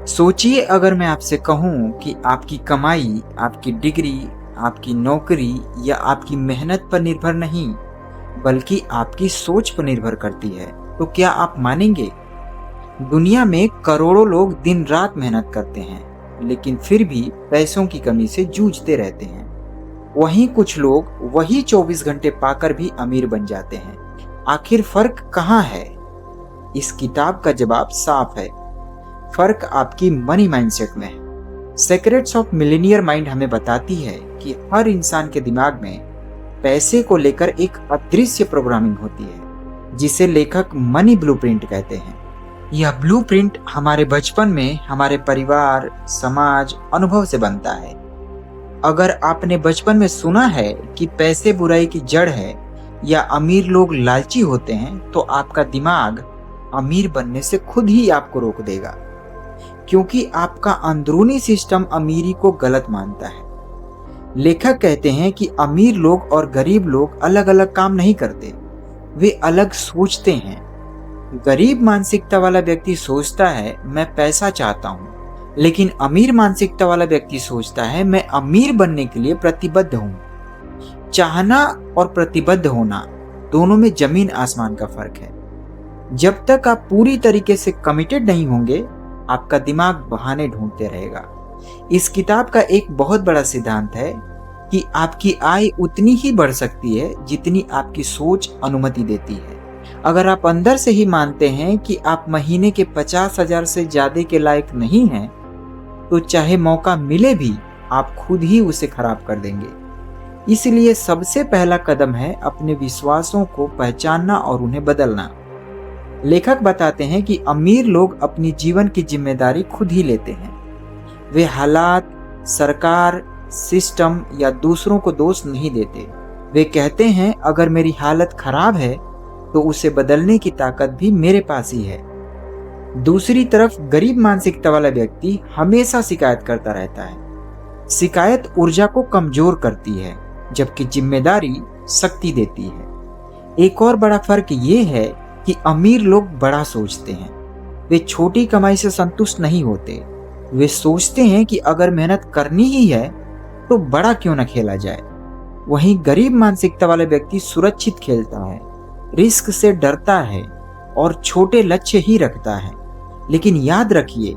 सोचिए, अगर मैं आपसे कहूँ कि आपकी कमाई, आपकी डिग्री, आपकी नौकरी या आपकी मेहनत पर निर्भर नहीं, बल्कि आपकी सोच पर निर्भर करती है, तो क्या आप मानेंगे? दुनिया में करोड़ों लोग दिन रात मेहनत करते हैं, लेकिन फिर भी पैसों की कमी से जूझते रहते हैं। वहीं कुछ लोग वही 24 घंटे पाकर भी अमीर बन जाते हैं। आखिर फर्क कहाँ है? इस किताब का जवाब साफ है। फर्क आपकी मनी माइंडसेट में है। सीक्रेट्स ऑफ मिलेनियर माइंड हमें बताती है कि हर इंसान के दिमाग में पैसे को लेकर एक अदृश्य प्रोग्रामिंग होती है, जिसे लेखक मनी ब्लूप्रिंट कहते हैं। यह ब्लूप्रिंट हमारे बचपन में हमारे परिवार, समाज, अनुभव से बनता है। अगर आपने बचपन में सुना है कि पैसे बुराई की जड़ है या अमीर लोग लालची होते हैं, तो आपका दिमाग अमीर बनने से खुद ही आपको रोक देगा, क्योंकि आपका अंदरूनी सिस्टम अमीरी को गलत मानता है। लेखक कहते हैं कि अमीर लोग और गरीब लोग अलग अलग काम नहीं करते, वे अलग सोचते हैं। गरीब मानसिकता वाला व्यक्ति सोचता है मैं पैसा चाहता हूँ, लेकिन अमीर मानसिकता वाला व्यक्ति सोचता है मैं अमीर बनने के लिए प्रतिबद्ध हूँ। चाहना और प्रतिबद्ध होना दोनों में जमीन आसमान का फर्क है। जब तक आप पूरी तरीके से कमिटेड नहीं होंगे, आपका दिमाग बहाने ढूंढते रहेगा। इस किताब का एक बहुत बड़ा सिद्धांत है कि आपकी आय उतनी ही बढ़ सकती है जितनी आपकी सोच अनुमति देती है। अगर आप अंदर से ही मानते हैं कि आप महीने के 50,000 से ज्यादा के लायक नहीं हैं, तो चाहे मौका मिले भी आप खुद ही उसे खराब कर देंगे। इसलिए सबसे पहला कदम है अपने विश्वासों को पहचानना और उन्हें बदलना। लेखक बताते हैं कि अमीर लोग अपनी जीवन की जिम्मेदारी खुद ही लेते हैं। वे हालात, सरकार, सिस्टम या दूसरों को दोष नहीं देते। वे कहते हैं अगर मेरी हालत खराब है तो उसे बदलने की ताकत भी मेरे पास ही है। दूसरी तरफ गरीब मानसिकता वाला व्यक्ति हमेशा शिकायत करता रहता है। शिकायत ऊर्जा को कमजोर करती है, जबकि जिम्मेदारी शक्ति देती है। एक और बड़ा फर्क ये है कि अमीर लोग बड़ा सोचते हैं। वे छोटी कमाई से संतुष्ट नहीं होते। वे सोचते हैं कि अगर मेहनत करनी ही है तो बड़ा क्यों न खेला जाए। वहीं गरीब मानसिकता वाला व्यक्ति सुरक्षित खेलता है, रिस्क से डरता है और छोटे लक्ष्य ही रखता है। लेकिन याद रखिए,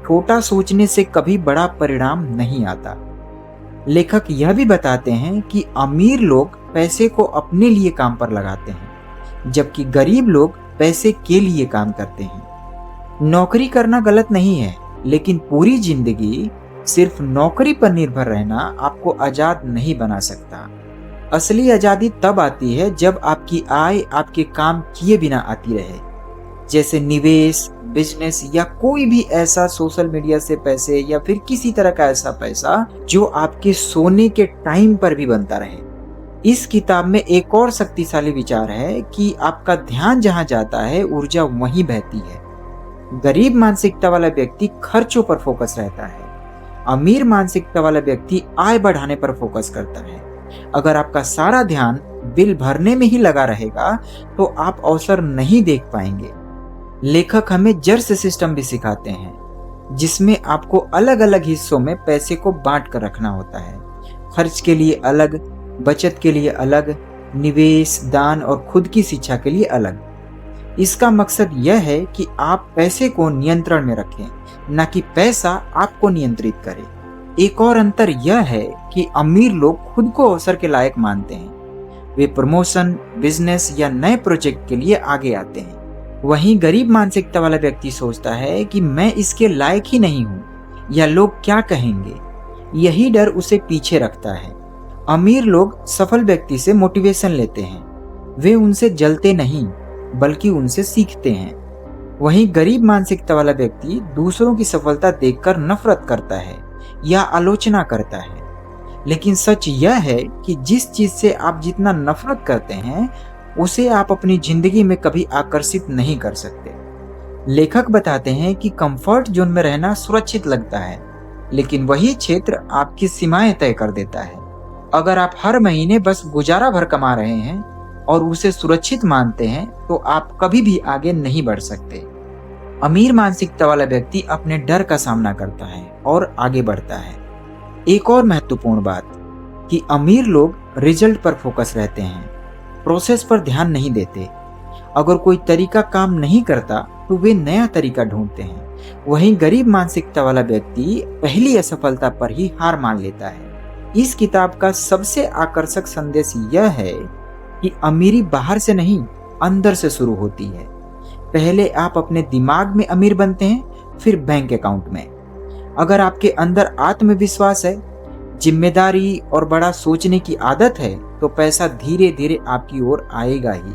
छोटा सोचने से कभी बड़ा परिणाम नहीं आता। लेखक यह भी बताते हैं कि अमीर लोग पैसे को अपने लिए काम पर लगाते हैं, जबकि गरीब लोग पैसे के लिए काम करते हैं। नौकरी करना गलत नहीं है, लेकिन पूरी जिंदगी सिर्फ नौकरी पर निर्भर रहना आपको आजाद नहीं बना सकता। असली आजादी तब आती है जब आपकी आय आपके काम किए बिना आती रहे, जैसे निवेश, बिजनेस या कोई भी ऐसा सोशल मीडिया से पैसे या फिर किसी तरह का ऐसा पैसा जो आपके सोने के टाइम पर भी बनता रहे। इस किताब में एक और शक्तिशाली विचार है कि आपका ध्यान जहां जाता है, ऊर्जा वहीं बहती है। गरीब मानसिकता वाला व्यक्ति खर्चों पर फोकस रहता है, अमीर मानसिकता वाला व्यक्ति आय बढ़ाने पर फोकस करता है। अगर आपका सारा ध्यान बिल भरने में ही लगा रहेगा तो आप अवसर नहीं देख पाएंगे। लेखक हमें जर्स सिस्टम भी सिखाते हैं, जिसमें आपको अलग अलग हिस्सों में पैसे को बांट कर रखना होता है। खर्च के लिए अलग, बचत के लिए अलग, निवेश, दान और खुद की शिक्षा के लिए अलग। इसका मकसद यह है कि आप पैसे को नियंत्रण में रखें, न कि पैसा आपको नियंत्रित करे। एक और अंतर यह है कि अमीर लोग खुद को अवसर के लायक मानते हैं। वे प्रमोशन, बिजनेस या नए प्रोजेक्ट के लिए आगे आते हैं। वहीं गरीब मानसिकता वाला व्यक्ति सोचता है कि मैं इसके लायक ही नहीं हूँ, या लोग क्या कहेंगे। यही डर उसे पीछे रखता है। अमीर लोग सफल व्यक्ति से मोटिवेशन लेते हैं। वे उनसे जलते नहीं, बल्कि उनसे सीखते हैं। वहीं गरीब मानसिकता वाला व्यक्ति दूसरों की सफलता देखकर नफरत करता है या आलोचना करता है। लेकिन सच यह है कि जिस चीज से आप जितना नफरत करते हैं, उसे आप अपनी जिंदगी में कभी आकर्षित नहीं कर सकते। लेखक बताते हैं कि कंफर्ट जोन में रहना सुरक्षित लगता है, लेकिन वही क्षेत्र आपकी सीमाएं तय कर देता है। अगर आप हर महीने बस गुजारा भर कमा रहे हैं और उसे सुरक्षित मानते हैं, तो आप कभी भी आगे नहीं बढ़ सकते। अमीर मानसिकता वाला व्यक्ति अपने डर का सामना करता है और आगे बढ़ता है। एक और महत्वपूर्ण बात कि अमीर लोग रिजल्ट पर फोकस रहते हैं, प्रोसेस पर ध्यान नहीं देते। अगर कोई तरीका काम नहीं करता तो वे नया तरीका ढूंढते हैं। वहीं गरीब मानसिकता वाला व्यक्ति पहली असफलता पर ही हार मान लेता है। इस किताब का सबसे आकर्षक संदेश यह है कि अमीरी बाहर से नहीं, अंदर से शुरू होती है। पहले आप अपने दिमाग में अमीर बनते हैं, फिर बैंक अकाउंट में। अगर आपके अंदर आत्मविश्वास है, जिम्मेदारी और बड़ा सोचने की आदत है, तो पैसा धीरे धीरे आपकी ओर आएगा ही।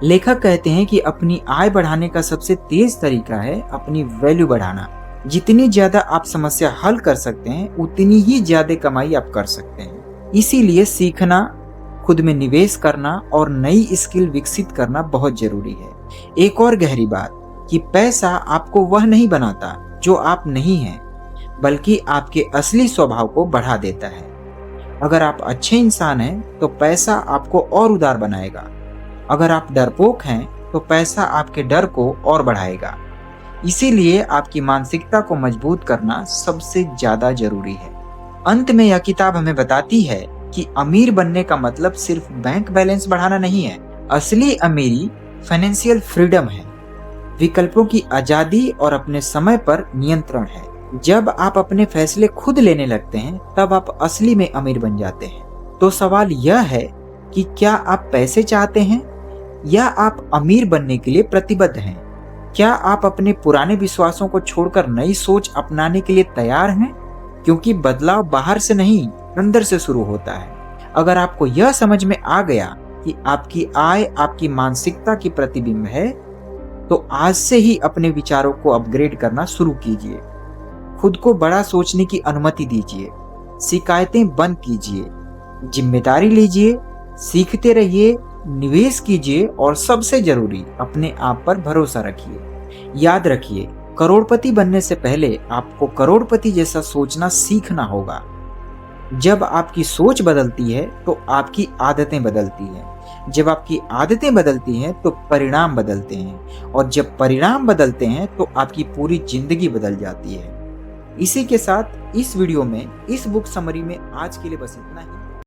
लेखक कहते हैं कि अपनी आय बढ़ाने का सबसे तेज तरीका है अपनी वैल्यू बढ़ाना। जितनी ज्यादा आप समस्या हल कर सकते हैं, उतनी ही ज्यादा कमाई आप कर सकते हैं। इसीलिए सीखना, खुद में निवेश करना और नई स्किल विकसित करना बहुत जरूरी है। एक और गहरी बात कि पैसा आपको वह नहीं बनाता जो आप नहीं हैं, बल्कि आपके असली स्वभाव को बढ़ा देता है। अगर आप अच्छे इंसान हैं तो पैसा आपको और उदार बनाएगा। अगर आप डरपोक हैं तो पैसा आपके डर को और बढ़ाएगा। इसीलिए आपकी मानसिकता को मजबूत करना सबसे ज्यादा जरूरी है। अंत में यह किताब हमें बताती है कि अमीर बनने का मतलब सिर्फ बैंक बैलेंस बढ़ाना नहीं है। असली अमीरी फाइनेंशियल फ्रीडम है, विकल्पों की आजादी और अपने समय पर नियंत्रण है। जब आप अपने फैसले खुद लेने लगते हैं, तब आप असली में अमीर बन जाते हैं। तो सवाल यह है कि क्या आप पैसे चाहते हैं या आप अमीर बनने के लिए प्रतिबद्ध हैं? क्या आप अपने पुराने विश्वासों को छोड़कर नई सोच अपनाने के लिए तैयार हैं? क्योंकि बदलाव बाहर से नहीं, अंदर से शुरू होता है। अगर आपको यह समझ में आ गया कि आपकी आय आपकी मानसिकता की प्रतिबिंब है, तो आज से ही अपने विचारों को अपग्रेड करना शुरू कीजिए। खुद को बड़ा सोचने की अनुमति दीजिए, शिकायतें बंद कीजिए, जिम्मेदारी लीजिए, सीखते रहिए, निवेश कीजिए और सबसे जरूरी अपने आप पर भरोसा रखिए। याद रखिए, करोड़पति बनने से पहले आपको करोड़पति जैसा सोचना सीखना होगा। जब आपकी सोच बदलती है तो आपकी आदतें बदलती हैं। जब आपकी आदतें बदलती हैं तो परिणाम बदलते हैं, और जब परिणाम बदलते हैं तो आपकी पूरी जिंदगी बदल जाती है। इसी के साथ इस वीडियो में, इस बुक समरी में आज के लिए बस इतना ही।